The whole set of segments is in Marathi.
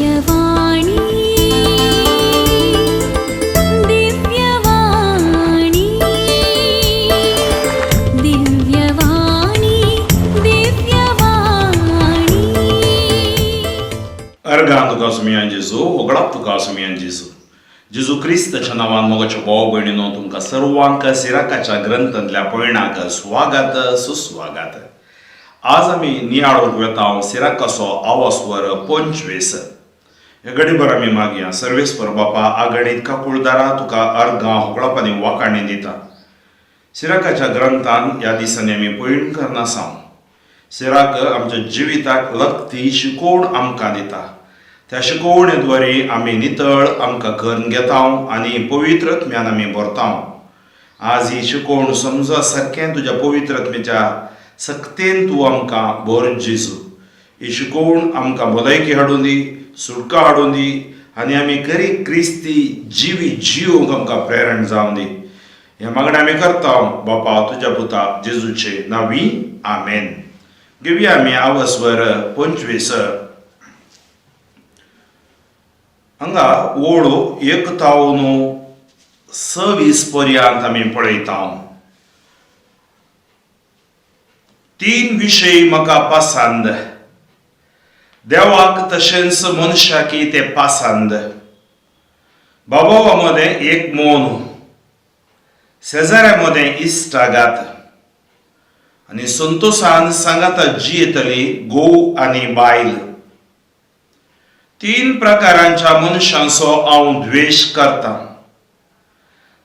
Divyavani Divyavani Divyavani Divyavani Ergando Casamian Jesu, Oglato Casamian Jesu. Jesu Cristaच्या नावान मोगाच्या भाव भयणीनो तुमकां सर्वांक सिराकाच्या ग्रंथांतल्या पयणाक स्वागत सुस्वागत. आज आमी नियाळोक वेतांव सिराकाचो आवास्वर 25. हे घडीभर आमी मागया. सर्वेस्पर बापा आघडीत काकुळदारा तुका अर्गां होकळापांनी वाकाणणी दिता. सिराकाच्या ग्रंथान ह्या दिसांनी आमी पयण करना सावन सिराक आमच्या जिविताक लागती शिकोवण आमकां दिता. त्या शिकोवणेद्वारे आमी नितळ आमकां करून घेता आनी पवित्रत्म्यान आमी भरता. आज ही शिकोवण समजा सारकें तुज्या पवित्रत्मेच्या सक्तेन तूं आमकां भर जेजू. ही शिकोवण आमकां भलायकी हाडून दी, सुटका हाडून दी आनी आमी खरी क्रिस्ती जिवी जिवंक आमकां प्रेरण जावन दी. हें मागणें आमी करता बापा तुज्या पुता जेजूचे नांवी आमेन. घेवया आमी आवास्वर 25. हांगा ओळो 1-26 पर्यंत आमी पळयता. 3 विशय म्हाका पासंद, देवाक तशेंच मनशाकी ते पासंद. बाबा मदें एक मोन, शेजाऱ्या मदें इश्टागात आनी संतोषान सांगाता जियेतली घोव आनी बायल. 3 प्रकारांच्या मनशांचो हांव द्वेश करता.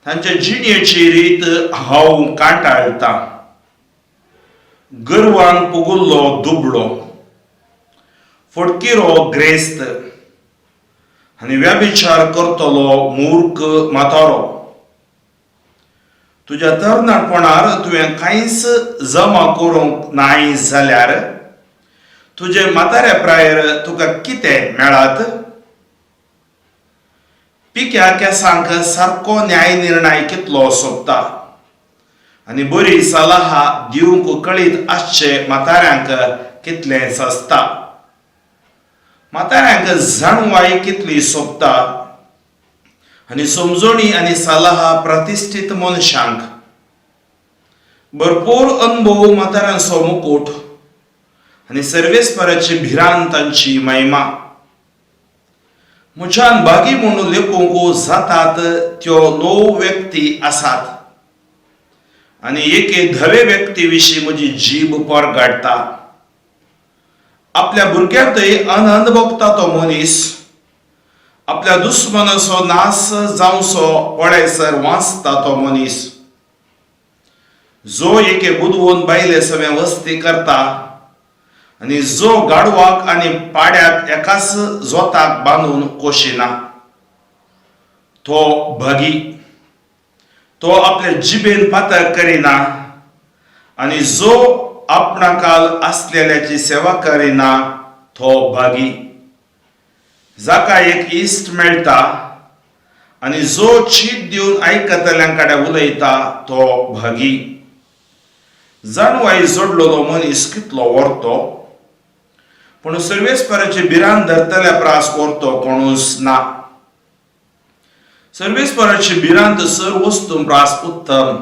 तांच्या जिणेची रीत हांव कांटाळटा. गर्वान पुगुल्लो दुबळो, फटकिरो ग्रेस्त आनी व्याभिचार करतलो मूर्ख म्हातारो. तुज्या तरणाटपणार तुवें कांयच जमा करूंक नाय जाल्यार तुजे म्हाताऱ्या प्रायर तुका कितें मेळत? पिक्या केंसांक सारको न्याय निर्णय कितलो सोबता आनी बरी सलाह दिवंक कळीत आसचे म्हाताऱ्यांक कितलें सस्ता. म्हाताऱ्यांक जाणवाय कितली सोबता आनी समजणी आनी सलाह प्रतिश्ठीत मनशांक. भरपूर अनुभव म्हाताऱ्यांचो मुकुट आनी सर्वेस्पराची भिरांत तांची महिमा. म्हज्यान बागी म्हणून लेखूंक जातात त्यो 9 व्यक्ती आसात आनी एके 10वे व्यक्ती विशीं म्हजी जीब परगडटा. आपल्या भुरग्यांकय आनंद भोगता तो मनीस. आपल्या दुस्मनाचो नाश जावचो पळयसर वाचता तो मनीस. जो एके बुदवून बायले सवे वस्ती करता आनी जो गाडवाक आनी पाड्याक एकाच जोताक बांदून कोशिना तो भागी. तो आपल्या जिबेन पातळ करिना आनी जो आपणाकाल आसलेल्याची सेवा करिना तो भागी. जाका एक इश्ट मेळटा आनी जो चीट दिवन आयकतल्यां कडेन उलयता तो भागी. जाणवाय जोडलेलो मनीस कितलो व्हरतो, पूण सर्वेस्पराची भिरांत धरतल्या प्रास व्हरतो कोणूच ना. सर्वेस्पराची भिरांत सर वस्तू प्रास उत्तम.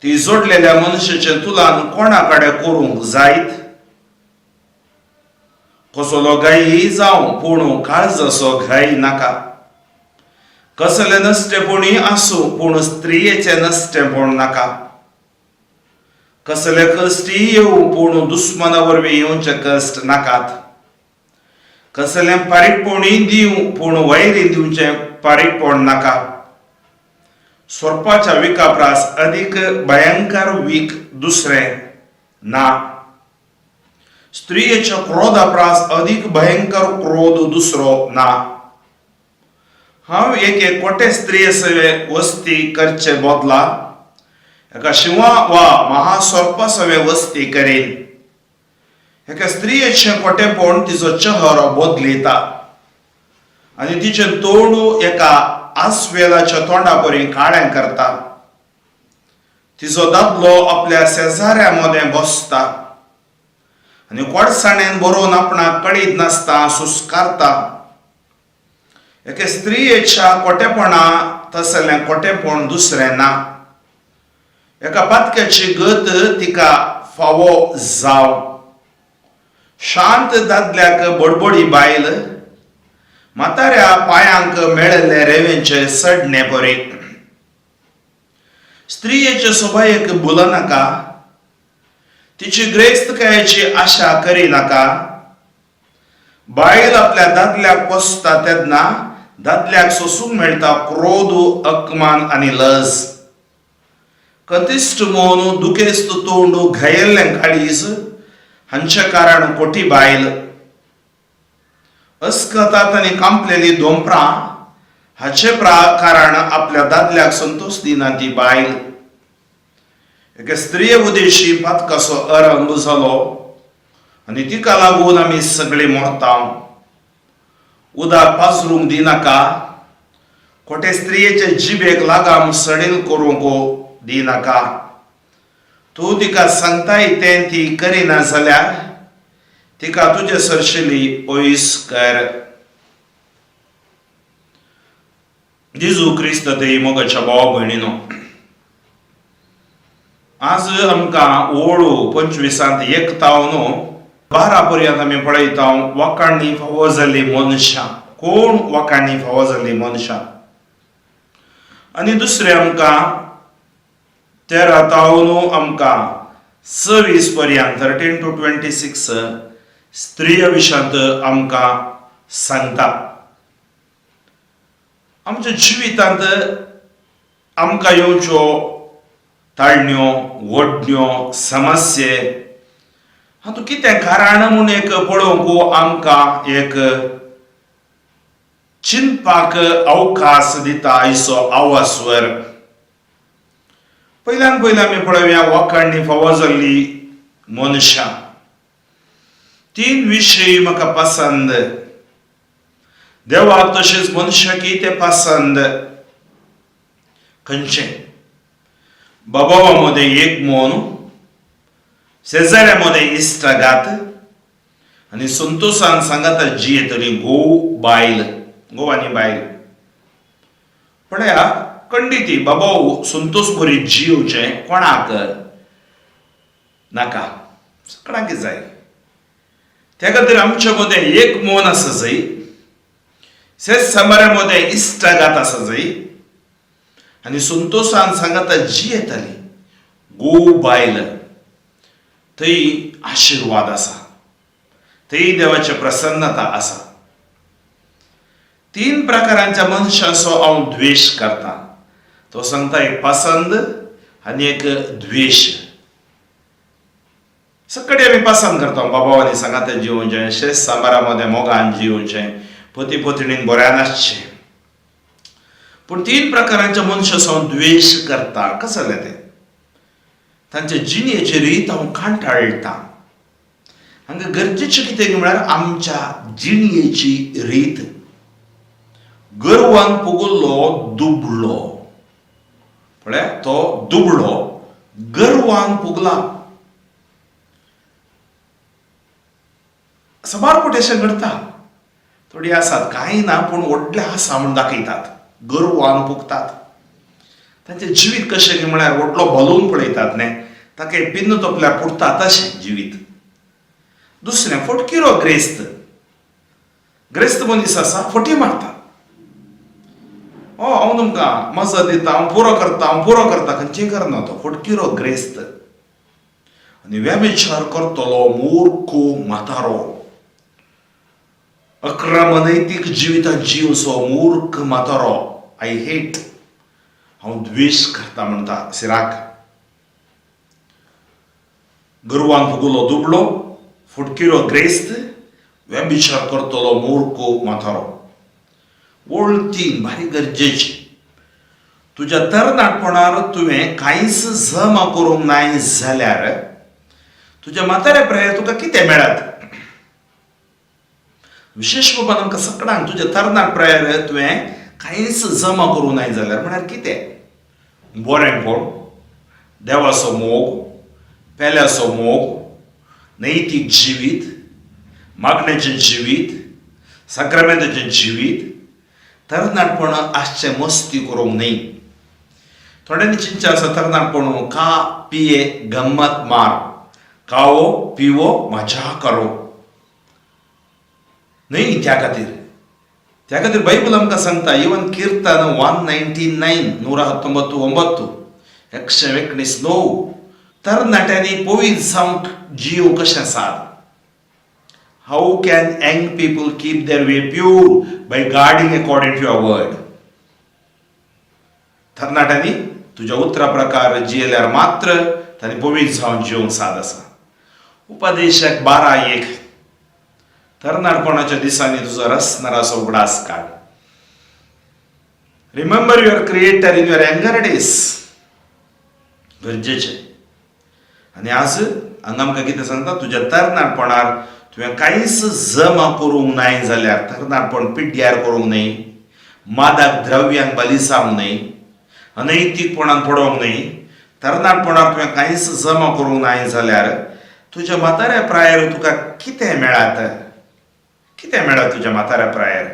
ती जोडलेल्या मनशाचे तुलान कोणा कडेन करूंक जायत. कसलो घाई जावं पूण काळजाचो घाई नाका. कसले नश्टेपणी आसूं पूण स्त्रियेचे नश्टेपण नाका. कसले कश्टी येवं पूण दुस्मना वरवीं येवचे कश्ट नाकात. कसलें पारीकपणी दिवं पूण वैरी दिवचें पारीकपण नाका. सर्पाच्या विका प्रास अधिक भयंकर वीक दुसरें ना. स्त्रियेच्या क्रोधा प्रास अधिक भयंकर क्रोध दुसरो ना. हांव एके कोटे स्त्रिये सवे वस्ती करचे बदला एका शिवा वा महासर्पा सवे वस्ती करेन. एका स्त्रियेचें कोटेपण तिचो चेहरो बदलिता आनी तिचें तोंड एका आस्वेलाच्या तोंडा परी काळें करता. तिचो दादलो आपल्या शेजाऱ्या मदें बसता आनी कोडसाणेन बरोवन आपणाक कळीत नासता सुस्कारता. एके स्त्रियेच्या कोटेपणा तसलें कोटेपण दुसरें ना. एका पातक्याची गत तिका फावो जाव. शांत दादल्याक बडबडी बायल, म्हाताऱ्या पांयांक मेळिल्ले रेंवेचे सडणे परी. स्त्रियेचे सोबायेक भुलनाका, तिची ग्रेस्तकायेची आशा करिनाका. बायल आपल्या दादल्याक पोसता तेन्ना दादल्याक सोसूंक मेळटा क्रोध, अपमान आनी लज. कतिश्ट मोन, दुखेस्त तोंड, घायल्लें काळीज हांचे कारण कोठी बायल. अस्कतात आनी कांपलेली दोंपरां हाचे कारण आपल्या दादल्याक संतोष दिना ती बायल. एके स्त्रिये उदेशी पातकाचो अरंग जालो आनी तिका लागून आमी सगळीं मरतांव. उदक पाजरूंक दिनाका, खोटे स्त्रियेचे जिबेक लागाम सडील करूंक दिनाका. तूं तिका सांगताय तें ती करिना जाल्यार तिका तुजे सरशिली पयस कर. जेजू क्रिस्त देई मोगाच्या भाव भयणीनो, आज आमकां ओळू 25 एकताव न्हू 12 पर्यंत आमी पळयता वाकाणणी फावो जाल्ली मनशां. कोण वाकाणणी फावो जाल्ली मनशां? आनी दुसरें आमकां 13 न्हू आमकां 26 पर्यंत 13 to 26 स्त्रिये विशयांत आमकां सांगता. आमच्या जिवितांत आमकां येवच्यो ताळण्यो, वडण्यो, समस्ये हातूं कितें कारण म्हूण एक पळोवंक आमकां एक चिंतपाक अवकाश दिता आयचो आवाजवर. पयल्यान पयलें आमी पळोवया वाकाणणी फावो जाल्ली मनशां. 3 विशय म्हाका पसंद. देवाक तशेंच मनशाकी ते पसंद. खंयचें? बाबावामध्ये एक मन, शेजाऱ्यामध्ये इश्टागात आनी संतोषान सांगाता जी येतली घोव आनी बायल. पळया खंडिती बाबाव संतोष बरी जिवचें कोणाक नाका, सगळ्यांक जाय. त्या खातीर आमच्या मदें एक मन आसा जाय, शेजाऱ्यामध्ये इश्टागात आसा जाय आनी संतोषान सांगाता जी येताली घोव बायल थंय आशिर्वाद आसा, थंय देवाची प्रसन्नता आसा. 3 प्रकारांच्या मनशाचो हांव द्वेश करता. तो सांगता एक पसंद आनी एक द्वेश. सगळे आमी पसंद करता बाबावानी सांगाता जिवचें, शेजाऱ्यामध्ये मोगान जिवचें, पती पत्नीन बऱ्यान आसचें. पूण 3 प्रकारांच्या मनशाचो हांव द्वेश करता. कसं जालें तें? तांचे जिणेची रीत हांव कांटाळटा. हांगा गरजेचें कितें म्हळ्यार आमच्या जिणेची रीत. गर्वान पुगुल्लो दुबळो, पळय तो दुबळो गर्वान पुगला. सबारपट अशें घडटा. थोडी आसात कांय ना पूण व्हडले आसा म्हूण दाखयतात, गर्वान पुगतात. तांचें जिवीत कशें म्हळ्यार व्हडलो बलून पळयतात न्ही, ताका पिन्न तोपल्यार पुडटा तशें जिवीत. दुसरें फटकिरो ग्रेस्त मनीस आसा, फटी मारता. हांव तुमकां मजत दिता, हांव पुरो करता खंयचें करना तो फटकिरो ग्रेस्त. आनी व्यभिचार करतलो मूर्ख म्हातारो, अक्रमनैतीक जिवितांत जिवचो मूर्ख म्हातारो. आय हेट, हांव द्वेश करता म्हणटा सिराक. गर्वान फुगुलो दुबळो, फुटकिरो ग्रेस्त, व्यभिचार करतलो मूर्ख म्हातारो. वळतीन भारी गरजेची. तुज्या तरणाटपणार तुवें कांयच जमा करूंक नाय जाल्यार तुज्या म्हाताऱ्या प्रायार तुका कितें मेळत? विशेश बाबा आमकां सगळ्यांक तुज्या तरणाट प्रायार तुवें कांयच जमा करूंक नाय जाल्यार म्हळ्यार कितें? बरेंपण, देवाचो मोग, पेल्याचो मोग, नैतीक जिवीत, मागण्याचें जिवीत, सक्रामेंताचें जिवीत, तरणाटपण आसचें मस्ती करूंक न्ही. थोड्यांनी चिंतचे आसा तरणाटपण खा पिये गम्मत मार, खावो पिवो मजा करो. न्ही त्या खातीर बायबल आमकां सांगता, इवन कीर्तन 119 119 तरणाट्यांनी पवित्र जावंक जीव कशें साद. How can young people keep their way pure by guarding according to your word. तरणाट्यांनी तुज्या उतरा प्रकार जियेल्यार मात्र तांणी पवित्र जावन जिवंक साद आसा. उपदेशक 12:1 तरणाटपणाच्या दिसांनी तुजो रसनाराचो उगडास काड. Remember your creator in your younger days. गरजेचें. आनी आज हांगा आमकां कितें सांगता, तुज्या तरणाटपणार तुवें कांयच जमा करूंक नाय जाल्यार, तरणाटपण पिड्ड्यार करूंक न्ही, मादक द्रव्यांक बली जावंक न्ही, अनैतीकपणान पडोवंक न्ही, तरणाटपणाक तुवें कांयच जमा करूंक नाय जाल्यार तुज्या म्हाताऱ्या प्रायार तुका कितें मेळत? कितें मेळत तुज्या म्हाताऱ्या प्रायार?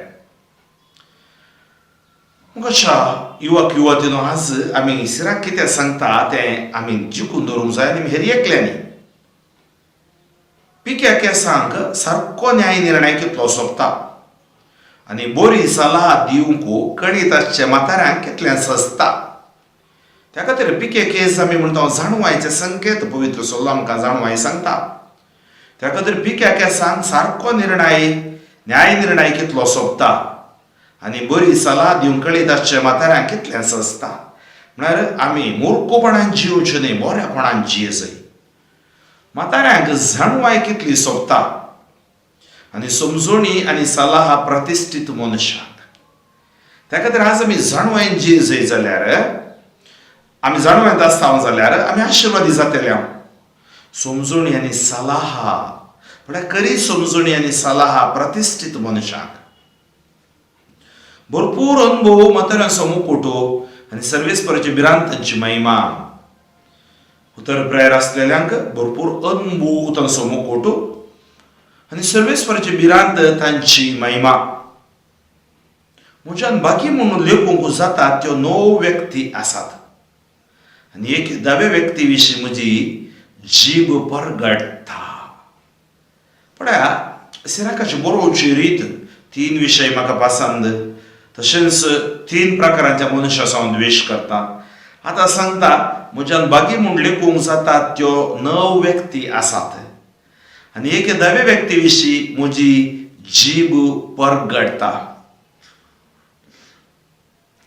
अशा युवक युवतीनो आज आमी सिराक कितें सांगता तें आमी जिखून दवरूंक जाय आनी हेर एकल्यांनी. पिक्या केसांक सारको न्याय निर्णय कितलो सोंपता आनी बरी सल्ला दिवंक कणीत आसचे म्हाताऱ्यांक कितलें सजता. त्या खातीर पिके केस आमी म्हणटा जाणवायचे संकेत पवित्र सल्लो आमकां जाणवाय सांगता. त्या खातीर पिक्या केसांक सारको न्याय निर्णय कितलो सोंपता आनी बरी सल्ला दिवंक कळीत आसचे म्हाताऱ्यांक कितलें सजता. म्हळ्यार आमी मुर्खपणान जिवचें न्ही, बऱ्यापणान जियेचय. म्हाताऱ्यांक जाणवाय कितली सोंपता आनी समजणी आनी सल्ला प्रतिश्ठीत मनशाक. त्या खातीर आज आमी जाणवायेन जियेचय जाल्यार, आमी जाणवायेंत आसता जाल्यार आमी आशिर्वादी जातले. समजणी आनी सल्ला म्हळ्यार खरी समजणी आनी सल्ला प्रतिश्ठीत मनशाक. भरपूर अनुभव म्हाताऱ्यांचो मुकुटो आनी सर्वेस्पराची भिरांतांची महिमा. उतर प्रायर आसलेल्यांक भरपूर अनुभव तांचो मुकुटो आनी सर्वेस्पराची भिरांत तांची महिमा. म्हज्यान बाकी म्हणून लेखूंक जाता त्यो 9 व्यक्ती आसात आनी एक 10व्या व्यक्ती विशीं म्हजी जीब परगडटा. पळया सिराकाची बरोवची रीत 3 विशय म्हाका पसंद. तशेंच 3 प्रकारांच्या मनशा सावन द्वेश करता. आतां सांगता म्हज्यान बागी म्हूण लेखूंक जाता त्यो 9 व्यक्ती आसात आनी एक 10व्या व्यक्ती विशीं म्हजी जीब परगडटा.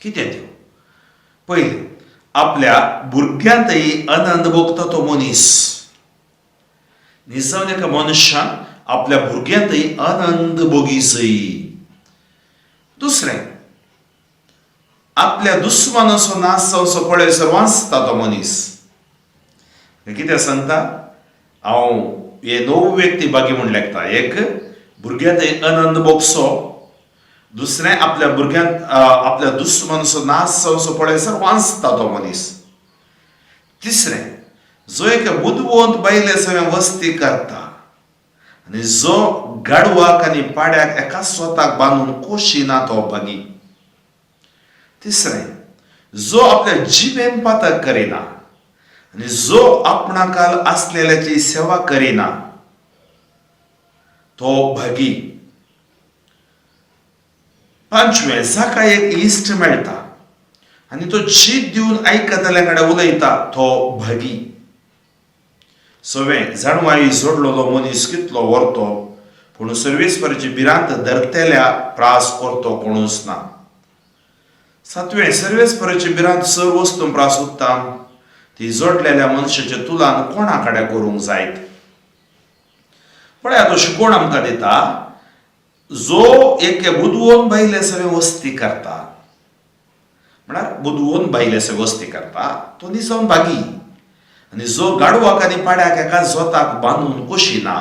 कितें त्यो? पयलें, आपल्या भुरग्यांतय आनंद भोगता तो मनीस. निजावन एका मनशान आपल्या भुरग्यांतय आनंद भोगीचय. दुसरें, आपल्या दुस्मानाचो नाश जावचो पळयसर वाचता तो मनीस. कितें सांगता? हांव हे 9 व्यक्ती बागी म्हूण लेखता. एक, भुरग्यांतय आनंद भोगचो. दुसरें, आपल्या दुस्मानाचो नाश जावचो पळयसर वाचता तो मनीस. तिसरें, जो एक बुदवंत बायले सगळ्या वस्ती करता आनी जो गाडवाक आनी पाड्याक एका स्वताक बांदून कोशिना तो बागी. तिसरें, जो आपल्या जिबेन पातक करिना आनी जो आपणाकाल आसलेल्याची सेवा करिना तो भागी. पांचवें, जाका एक इश्ट मेळटा आनी तो जीत दिवन आयकतल्या कडेन उलयता तो भागी. सवें, जाणवाई जोडलेलो मनीस कितलो व्हरतो पूण सर्वेस्पराची भिरांत धरतेल्या प्रास करतो कोणूच ना. सातवें, सर्वेस्पराची भिरांत सर वस्तून प्रास उत्ता ती जोडलेल्या मनशाचे तुलान कोणा कडेन करूंक जायत. पळय तो शिकोवण आमकां दिता. जो एक बुदवोन बायले सगळे वस्ती करता, म्हळ्यार बुदवोन बायले सगळे वस्ती करता तो निजावन भागी. आनी जो गाडवाक आनी पाड्याक एका जोताक बांदून कोशिना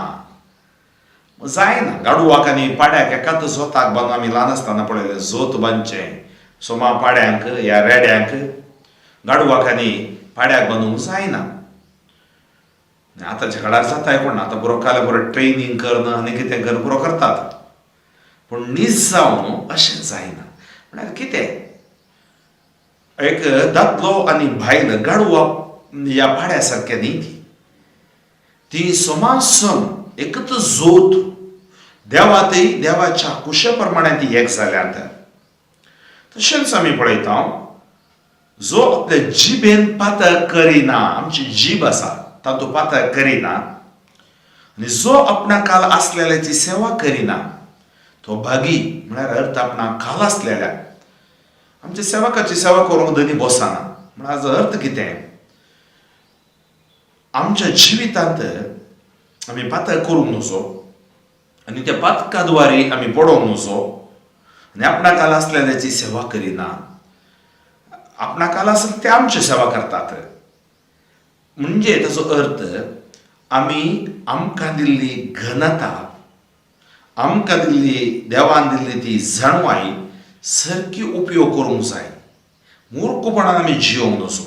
जायना. गाडवाक आनी पाड्याक एकाच जोताक बांदून आमी ल्हान आसतना पळयलें जोत बांदचें. सोमा पाड्यांक या रेड्यांक गाडवाक आनी पाड्याक बांदूंक जायना. आतांच्या काळार जाताय कोण आतां बरो काल्यार बरो ट्रेनिंग करणं आनी कितें करून बरो करतात. पूण नीज जावन अशें जायना. म्हळ्यार कितें एक दादलो आनी बायल गाडवप ह्या भाड्या सारकें न्ही. ती समासम एकच जोत देवातय देवाच्या कुशे प्रमाणे ती एक जाल्यात. तशेंच आमी पळयता जो आपल्या जिबेन पातळ करिना, आमची जीब आसा तातूंत पातळ करिना आनी जो आपणा काल आसलेल्याची सेवा करिना तो भागी. म्हळ्यार अर्थ आपणा काल आसलेल्या आमच्या सेवकाची सेवा करूंक धनी बसना. म्हळ्यार हाजो अर्थ कितें, आमच्या जिवितांत आमी पातळ करूंक नजो आनी त्या पातकाद्वारे आमी पडोवंक नजो आनी आपणा काल आसलेल्याची सेवा करिना. आपणा काल आसत ते आमची सेवा करतात. म्हणजे ताचो अर्थ आमी आमकां दिल्ली घनता, आमकां दिल्ली देवान दिल्ली ती जाणवाय सारकी उपयोग करूंक जाय. मूर्खपणान आमी जियोंक नजो.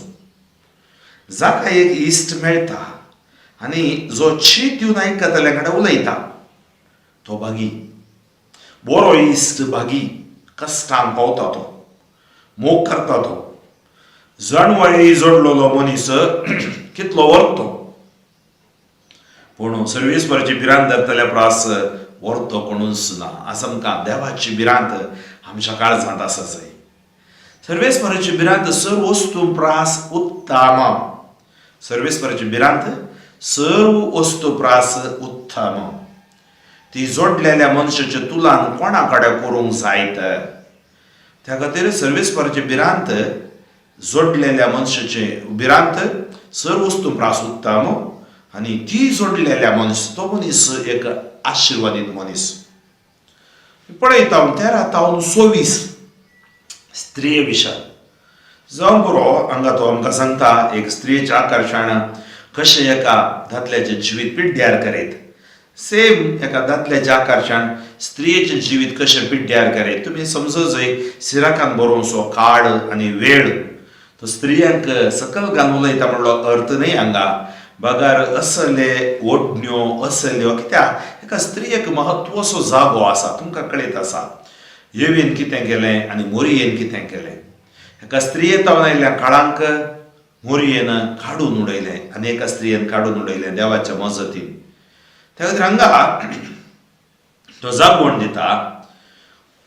जाका एक इश्ट मेळटा आनी जो शीत दिवन आयकतल्या कडेन उलयता तो भागी. बरो इश्ट भागी. कश्टान पावता तो, मोग करता तो. जणवळी जोडलेलो मनीस कितलो व्हरतो, पूण सर्वीस भरची भिरांत धरतल्या प्रास व्हरतो कोणूच ना. आसा आमकां देवाची भिरांत आमच्या काळजांत आसा जाय. सर्वेस भरची भिरांत सर्व वस्तू प्रास उत्तम. सर्वेस भरची भिरांत सर्व वस्तू प्रास उत्तम. ती जोडलेल्या मनशाच्या तुलान कोणा कडेन करूंक जायत. त्या खातीर सर्वेस भरची भिरांत जोडलेल्या मनशाचे भिरांत सर्व वस्तू प्रास उत्तम आनी ती जोडलेल्या मनीस तो मनीस एक आशिर्वादीत मनीस. पळयता 13:26 स्त्रिये विशय जावं बरो हांगा तो आमकां सांगता एक स्त्रियेचें आकर्शण कशें एका दादल्याचें जिवीत पिड्ड्यार करीत. सेम एका दादल्याचें आकर्शण स्त्रियेचें जिवीत कशें पिड्ड्यार करीत. तुमी समजो जंय सिराकान बरोवचो काळ आनी वेळ तो स्त्रियांक सकल घालून उलयता म्हणलो अर्थ न्ही हांगा. बगार असले ओडण्यो असल्यो कित्याक एका स्त्रियेक म्हत्वाचो जागो आसा. तुमकां कळीत आसा येवेन कितें केलें आनी मोरयेन कितें केलें. एका स्त्रिये तावन आयिल्ल्या काळांक मोरयेन काडून उडयलें आनी एका स्त्रियेन काडून उडयलें देवाच्या मजतीन. त्या खातीर हांगा तो जागोण दिता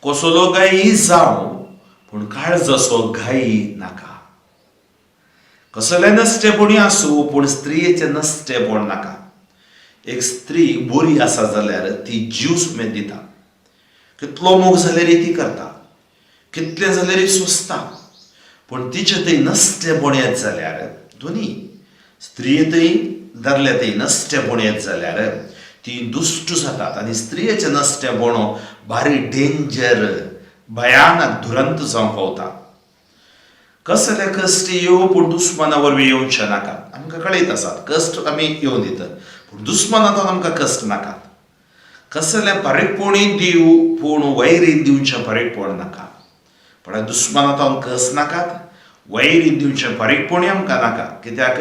कसलो गायी जावं पूण काळजाचो घाई नाका. कसलें नश्टेपणी आसूं पूण स्त्रियेचें नश्टेपण नाका. एक स्त्री बरी आसा जाल्यार ती जीव सुमेत दिता. कितलो मोग जाल्यार ती करता, कितलें जाल्यार सोंसता. पूण तिचें थंय नश्टेपण येत जाल्यार दोनी स्त्रियेतय दादल्यातय नश्टेपण येत जाल्यार ती दुश्ट जातात आनी स्त्रियेचें नश्टेपण भारी डेंजर भयानक दुरंत जावंक पावता. कसले कश्ट येवं पूण दुस्माना वरवीं येवचे नाकात. आमकां कळीत आसात कश्ट आमी येवं दितात पूण दुस्मानांतून आमकां कश्ट नाकात. कसलें पारीकपणी दिवं पूण वैरीन दिवचें पारीकपण नाका. पण दुस्मानांतून कस नाकात, वैरीन दिवचें पारीकपणी आमकां नाका. कित्याक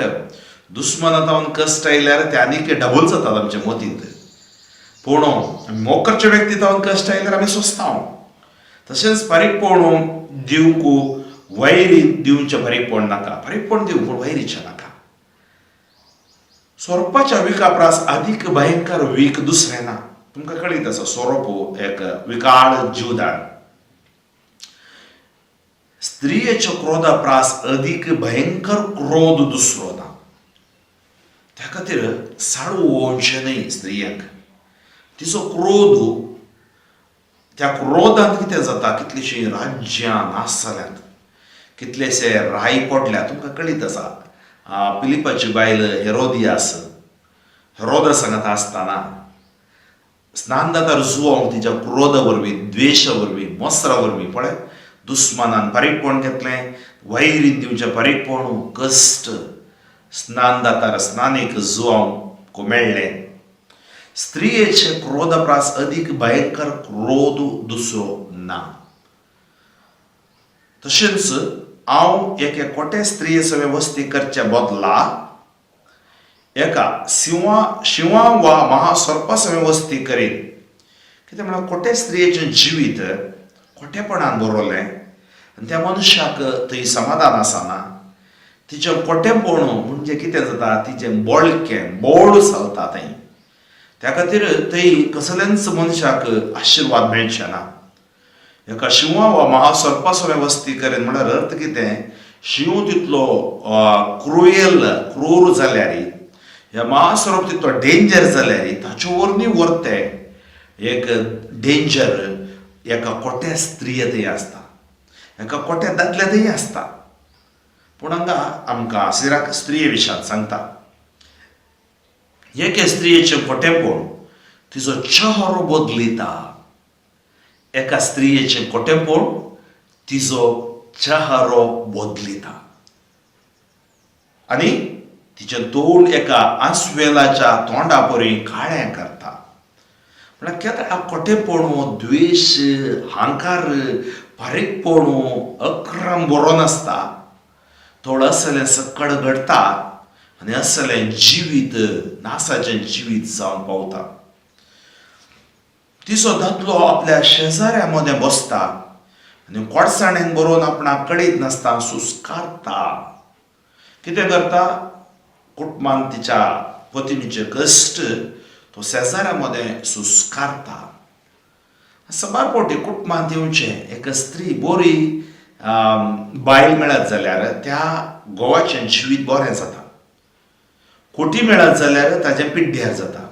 दुस्मानांतून कश्ट आयल्यार ते आनीक डबल जातात आमच्या मतींत. पूण मोग करचे व्यक्तींतून कश्ट आयल्यार आमी सोंसता. तशेंच पारीकपण दिवंक वैरीन दिवचें पारीकपण नाका. पारीकपण दिवं पूण वैरीचें नाका. सोरपाच्या विका प्रास अधिक भयंकर वीक दुसरें ना. तुमकां कळीत आसा सोरोप एक विकाळ जीवदाण. स्त्रियेच्या क्रोधा प्रास अधिक भयंकर क्रोध दुसरो ना. त्या खातीर साडू ओळचें न्ही स्त्रियांक. तिचो क्रोध त्या क्रोधांत कितें जाता कितलींशीं राज्यां नास जाल्यांत, कितलेशे राय पडल्या. तुमकां कळीत आसा फिलिपाची बायल हेरोदियास हेरोदस हांगा आसतना स्नानदातार जुवोंक तिच्या क्रोधा वरवीं द्वेशा वरवीं मोसरा वरवीं पळय दुस्मानान पारीकपण घेतलें. वैरीन दिवचें पारीकपण कश्ट स्नानदातार स्नानीक जुवोंक मेळ्ळें. स्त्रियेचे क्रोधा प्रास अधिक भयंकर क्रोध दुसरो ना. तशेंच हांव एके कोटे स्त्रियेचो वेवस्थी करचे बदला एका शिवा वा महासर्पासमें वस्ती करीन कितें म्हळ्यार खोटे स्त्रियेचें जिवीत खोटेपणान बरयलें आनी त्या मनशाक थंय समाधान आसना. तिचें खोटेपण म्हणजे कितें जाता, तिचें बोळकें बोळ चलता थंय. त्या खातीर थंय कसल्यांच मनशाक आशिर्वाद मेळचे ना. एका शिवा वा महासर्पासमें वस्ती करीन म्हळ्यार अर्थ कितें, शिव तितलो क्रूर जाल्यार, ह्या महासर्प तितलो डेंजर जाल्यार ताचे वरवीं व्हरते एक डेंजर एका खोट्या स्त्रियेंतय आसता, एका खोट्या दादल्यातय आसता. पूण हांगा आमकां सिराक स्त्रिये विशयान सांगता. एके स्त्रियेचें खोटेपण तिचो चेहरो बदलिता. एका स्त्रियेचें खोटेपण तिचो चेहरो बदलिता. आनी तिचें तोंड एका आंसवेलाच्या तोंडा परी काळें करता. म्हळ्यार केन्ना खोटेपण, द्वेश, हांकार, बारीकपण, अक्रम बरो नासता. थोडं असलें सक्कड घडटा आनी असलें जिवीत नासाचें जिवीत जावन पावता. तिचो दादलो आपल्या शेजाऱ्या मदें बसता आनी कोडसाणेन बरोवन आपणाक कळीत नासता सुस्कारता. कितें करता, कुटुंबान तिच्या पत्नीचे कश्ट तो शेजाऱ्या मदें सुस्कारता. सबार फावटी कुटुंबांत येवचें एक स्त्री बरी बायल मेळत जाल्यार त्या घोवाचें जिवीत बरें जाता. खोटी मेळत जाल्यार ताचें पिड्ड्यार जाता.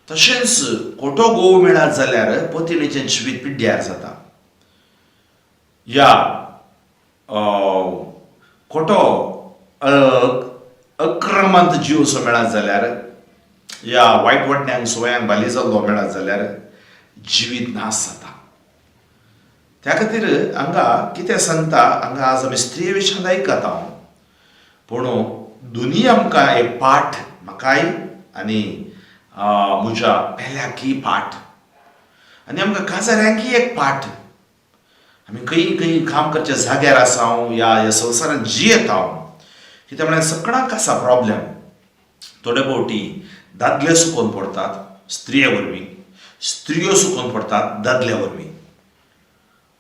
तशेंच खोटो घोव मेळत जाल्यार पत्नीचें जिवीत पिड्ड्यार जाता. या खोटो अक्रमांत जीव असो मेळत जाल्यार, या वायट वटण्यांक सवयांक बाली जाल्लो मेळत जाल्यार जिवीत नास जाता. त्या खातीर हांगा कितें सांगता, हांगा आज आमी स्त्रिये विशयान आयकता. पूण दोनी आमकां एक पाठ, म्हाकाय आनी म्हज्या पेल्याकय पाठ, आनी आमकां काजाऱ्यांकय एक पाठ. आमी खंय काम करच्या जाग्यार आसां या ह्या संवसारांत जियेता. कित्याक म्हळ्यार सगळ्यांक आसा प्रॉब्लेम. थोडे फावटी दादले सुकोवन पडटात स्त्रिये वरवीं, स्त्रियो सुकोवन पडटात दादल्या वरवीं.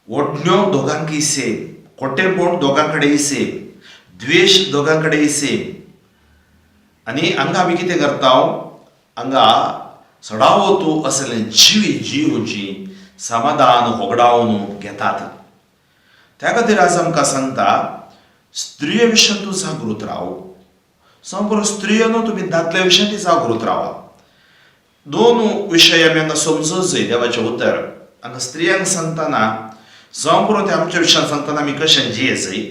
ओडण्यो दोगांकय सेम, खोटेपण दोगां कडेन सेम, द्वेश दोगां कडेन सेम. आनी हांगा आमी कितें करता, हांगा सडावतू असलें जिवीत जियोवची समाधान होगडावन घेतात. त्या खातीर आज आमकां सांगता, स्त्रिये विशयान तूं जागृत राव. संपूर्ण स्त्रियो न्हू, तुमी दादल्या विशयान जागृत रावा. दोन विशय आमी हांगा समजूंक जाय. देवाचें उतर हांगा स्त्रियांक सांगतना संपूर्ण ते आमच्या विशयान सांगतना आमी कशें जियेचंय,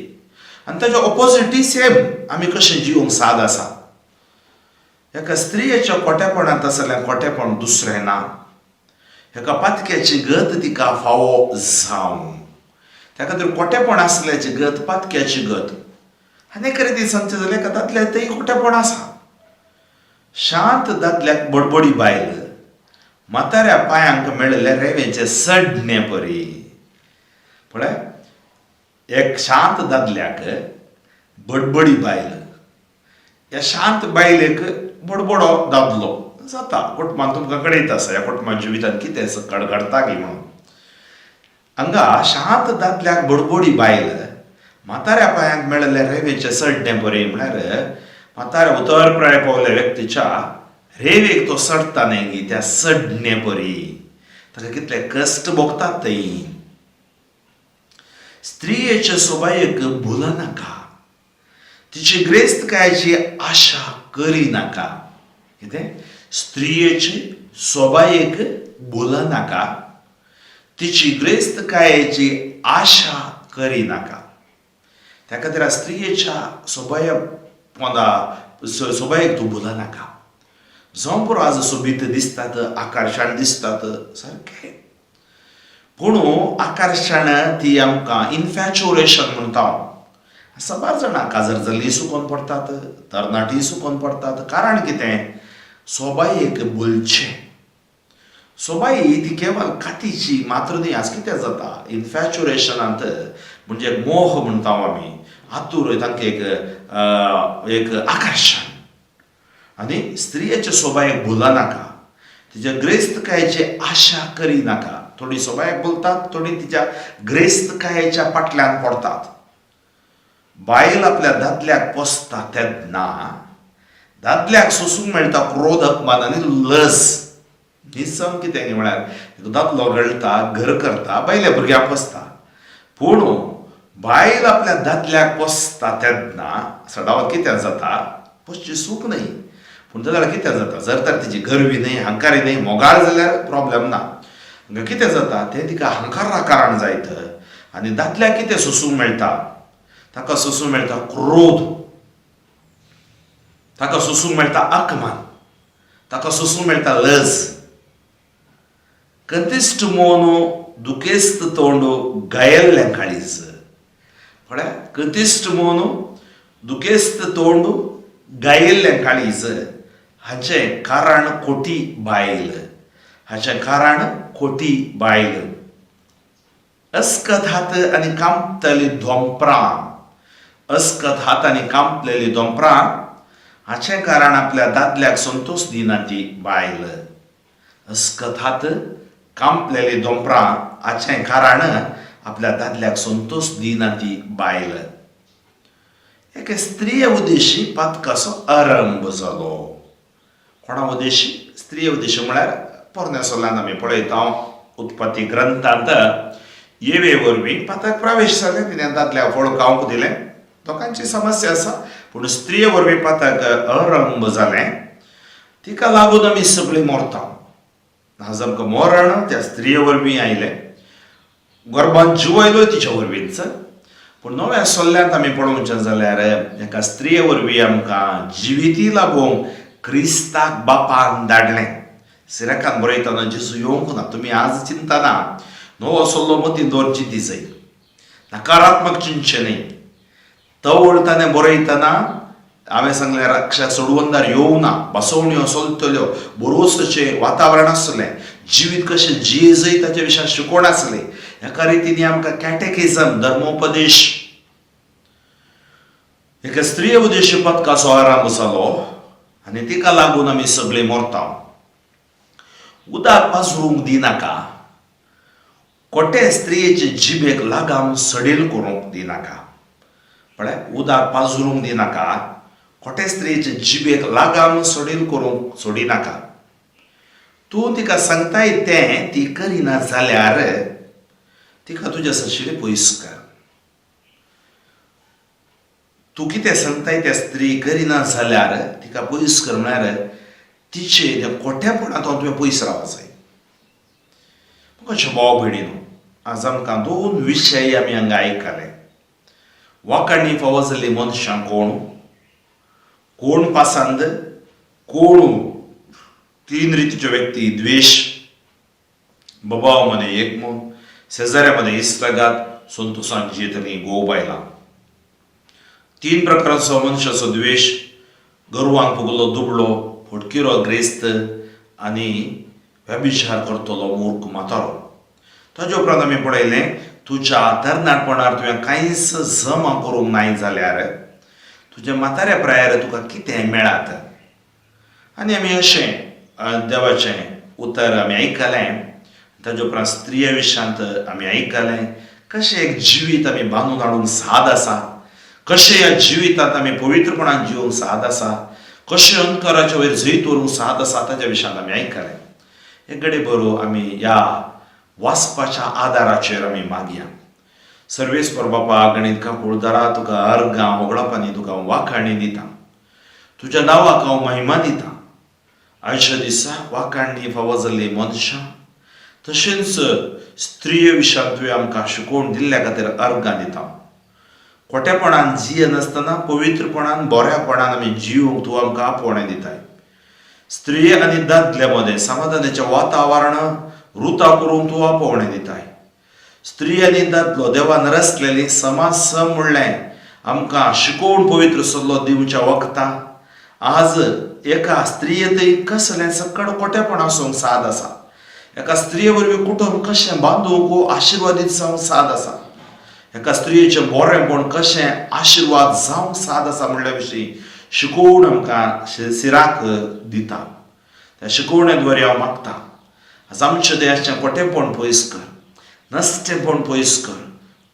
आनी ताच्या ऑपोजिटी सेम आमी कशें जिवंक साद आसा. एका स्त्रियेच्या खोटेपणांत आसलें खोटेपण दुसरें ना. एका पातक्याची गत तिका फावो जावं. त्या खातीर खोटेपण आसल्याची गत पातक्याची गत. आनीक रिती सांगचें जाल्यार एका दादल्यातय खोटेपण आसा. शांत दादल्याक बडबडी बायल, म्हाताऱ्या पांयांक मेळिल्ले रेंवेचे सडणे परी. पळय, एक शांत दादल्याक बडबडी बायल, ह्या शांत बायलेक बडबडो दादलो जाता. कुटुंबान तुमकां कळयत आसा ह्या कुटुंबाच्या जिवितांत कितें सकड घडटा गी म्हणून. हांगा शांत दादल्याक बडबडी बायल, म्हाताऱ्या पांयांक मेळिल्ले रेंवेचे सडणे परी म्हळ्यार म्हाताऱ्या उतरपराये पावल्या व्यक्तीच्या रेंवेक तो सडता न्ही त्या सडणे परी. ताका कितले कश्ट भोगतात थंय. स्त्रियेचे सोबायेक भुलनाका, तिची ग्रेस्तकायेची आशा करिनाका. कितें, स्त्रियेची सोबायेक भुलनाका, तिची ग्रेस्तकायेची आशा करिनाका. त्या खातीर स्त्रियेच्या सोबायेक तूं भुलनाका. जावं पुरो आज सोबीत दिसतात, आकर्शण दिसतात सारकें, पूण आकर्शण ती आमकां इन्फॅच्युरेशन म्हणटा. सबार जाणां काजर जाल्लीं सुकोवन पडटात, तरणाटीं सुकोवन पडटात. कारण कितें, सोबायेक भुलचें. सोबाई ती केवळ कातीची मात्र न्ही. आज कितें जाता इन्फॅच्युरेशनांत म्हणजे मोह म्हणटा आमी, आतूर तांकां एक आकर्शण. आनी स्त्रियेच्या सोबायेक भुला नाका, तिच्या ग्रेस्तकायेची आशा करी नाका. थोडी सोबायेक बोलतात, थोडी तिच्या ग्रेस्तकायेच्या फाटल्यान पडतात. बायल आपल्या दादल्याक पोसता तेन्ना दादल्याक सोसूंक मेळटा क्रोध, मान आनी लज. निसम कितें म्हळ्यार दादलो रडटा, घर करता, बायल्या भुरग्याक पोसता. पूण बायल आपल्या दादल्याक पोसता तेन्ना सडावत कितें जाता, पोसची सूख न्हय, पूण जाल्यार कितें जाता, जर तर तिची गरवी न्हय, हंकारी न्हय, मोगाळ जाल्यार प्रॉब्लेम ना. कितें जाता तें तिका हंकारा कारण जायत. आनी दादल्याक कितें सोसूंक मेळटा, ताका सोसूंक मेळटा क्रोध, ताका सोसूंक मेळटा अपमान, ताका सोसूंक मेळटा लज. कंतिश्ट मोनो दुखेस्त तोंडो गायल्लें काळीज. कळ्ळें? कंतिश्ट मोनो दुखेस्त तोंडो गायल्लें काळीज. हाचें कारण खोटी बायल, हाचें कारण खोटी बायल. अस्कत हात आनी कांपतलीं धोंपरां, अस्कत हात आनी कांपलेलीं धोंपरां, हाचें कारण आपल्या दादल्याक संतोश दिना ती बायल. अस्कत हात, कांपलेलीं धोंपरां, हाचें कारण आपल्या दादल्याक संतोश दिना ती बायल. एके स्त्रिये उद्देशी पातकाचो आरंभ जालो. कोणा उद्देशी? स्त्रिये उद्देशी म्हळ्यार पोरन्यासोल्ल्यान आमी पळयता उत्पत्ती ग्रंथांत येवे वरवीं पाताक प्रवेश जाले, तिणें दादल्याक वळखावंक दिलें. दोगांची समस्या आसा, पूण स्त्रिये वरवीं पाताक आरंभ जालें, तिका लागून आमी सगळीं मरता. आज आमकां मरण त्या स्त्रिये वरवीं आयलें, गर्भांत जीव आयलो तिच्या वरवींच. पूण नव्या सोल्ल्यांत आमी पळोवचें जाल्यार एका स्त्रिये वरवीं आमकां जिविती लागूंक क्रिस्ताक बापान धाडलें. सिराकान बरयतना जेजू येवंक ना, तुमी आज चिंता ना, नवो सोल्लो मतीन दवरची ती जाय, नकारात्मक चिंतचें न्हय. तवळ ताणें बरयतना हांवें सांगलें रक्षा सोडवंदार येवं ना, बसवण्यो चलतल्यो, बरोसचें वातावरण आसलें, जिवीत कशें जिये जाय ताचे विशीं शिकोवण आसलें. एका रितीन आमकां कॅटेकिझम, धर्मोपदेश, एका स्त्रिये उद्देशी पथकाचो आरंभ जालो आनी तिका लागून आमी सगळीं मरता. उदक पाजरूंक दिनाका, कोटे स्त्रियेचे जिबेक लागाम सडील करूंक दिनाका. कळ्ळें? उदक पाजरूंक दिनाका, कोटे स्त्रियेचे जिबेक लागाम सडील करूंक सोडिनाका. तूं तिका सांगताय तें ती करिना जाल्यार तिका तुज्या साशिल्ली पयस कर. तूं कितें सांगताय त्या स्त्री करिना जाल्यार तिका पयस कर, म्हळ्यार तिचे त्या खोटेपणांतून तुवें पयस रावूंक जाय. म्हज्या भाव भयणीनो, आज आमकां दोन विशय आमी हांगा आयकले. वांकडणी फावो जाल्ली मनशां कोण, कोण पासंद, कोण तीन रितीच्यो व्यक्ती, द्वेष, बाबामध्ये एक मन, शेजाऱ्यामध्ये इश्टघात, संतोषांत जियेतलीं घोव बायलां. तीन प्रकारचो मनशाचो द्वेष, गर्वान फुगलो दुबळो, फटकिरो ग्रेस्त आनी व्यभिचार करतलो मूर्ख म्हातारो. ताजे उपरांत आमी पळयलें, तुज्या तरणाटपणार तुवें कांयच जमा करूंक नाय जाल्यार तुज्या म्हाताऱ्या प्रायार तुका कितें मेळात. आनी आमी अशें देवाचें उतर आमी आयकलें. ताजे उपरांत स्त्रिये विशयांत आमी आयकलें कशें एक जिवीत आमी बांदून हाडूंक साद आसा, कशें ह्या जिवितांत आमी पवित्रपणान जिवंक साद आसा, कशें अंतकाराच्या वयर जैत व्हरूंक साद आसा, ताच्या विशयांत आमी आयकलें. एक घडी बरो आमी ह्या वाचपाच्या आदाराचेर आमी मागया. सर्वेस्पर बापा, गणित काकुळदारा, तुका अर्गां वगळापांनी तुका वाखाणी दिता, तुज्या नांवाक हांव महिमा दिता. आयच्या दिसा वाखाणणी फावो जाल्ली मनशां, तशेंच स्त्रिये विशयांत तुवें आमकां शिकोवन दिल्ल्या खातीर अर्गां दिता. खोटेपणान जियेनासतना पवित्रपणान बऱ्यापणान आमी जिवंक तूं आमकां आपोवणें दिताय. स्त्रिये आनी दादले मदें समाधानाचें वातावरण रुता करूंक तूं आपोवणें दिताय. स्त्री आनी दादलो देवान रचलेली समाज सम म्हणलें आमकां शिकोवन पवित्र सल्लो दिवच्या वखदां आज एका स्त्रियेतय कसलें सकड खोटेपण आसूंक साद आसा. एका स्त्रिये वरवीं कुटुंब कशें बांदूंक आशिर्वादीत जावंक साद आसा. एका स्त्रियेचें बरेंपण कशें आशिर्वाद जावंक साद आसा म्हणल्या विशीं शिकोवन आमकां सिराक दिता. त्या शिकोवण्याद्वारे हांव मागता आज आमच्या देशाचें खोटेपण पयस कर, नस्तेपण पयस कर,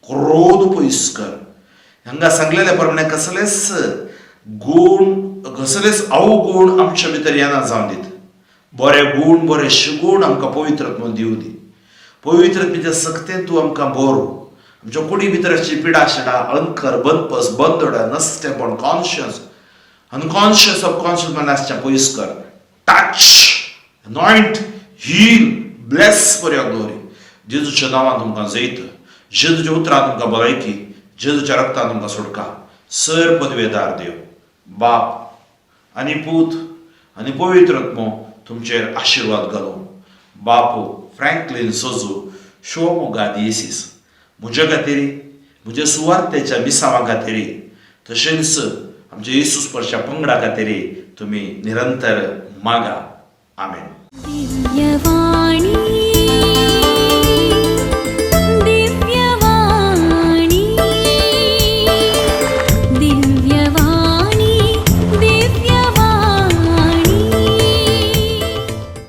क्रोध पयस कर. हांगा सांगलेल्या प्रमाणे कसलेच गूण कसलेच अवगुण आमच्या भितर येना जावन दित. बरे गूण बरे शिगूण आमकां पवित्रत्व दिवं दी. पवित्रतेच्या सक्तेन तूं आमकां भर. आमच्या कुडी भितरची पिडा शिडा अळंकर बदपस बंदोडा नस्तेपण कॉन्शियस अनकॉन्शियस सबकॉन्शियस मनासचें पयस कर. Touch anoint heal bless for your glory. जेजूच्या नांवान तुमकां जैत, जेजूच्या उतरां तुमकां भलायकी, जेजूच्या रक्तान तुमकां सुटका. सर पदवेदार देव बाप आनी पूत आनी पवित्रत्व तुमचेर आशिर्वाद घालो. बापू फ्रँकलिन सोजू शोमोगा दियेसीस म्हज्या खातीर म्हज्या सुवार्थेच्या मिसावा खातीर तशेंच आमच्या येसू स्पर्शा पंगडा खातीर तुमी निरंतर मागा. आमेन. दिव्यवाणी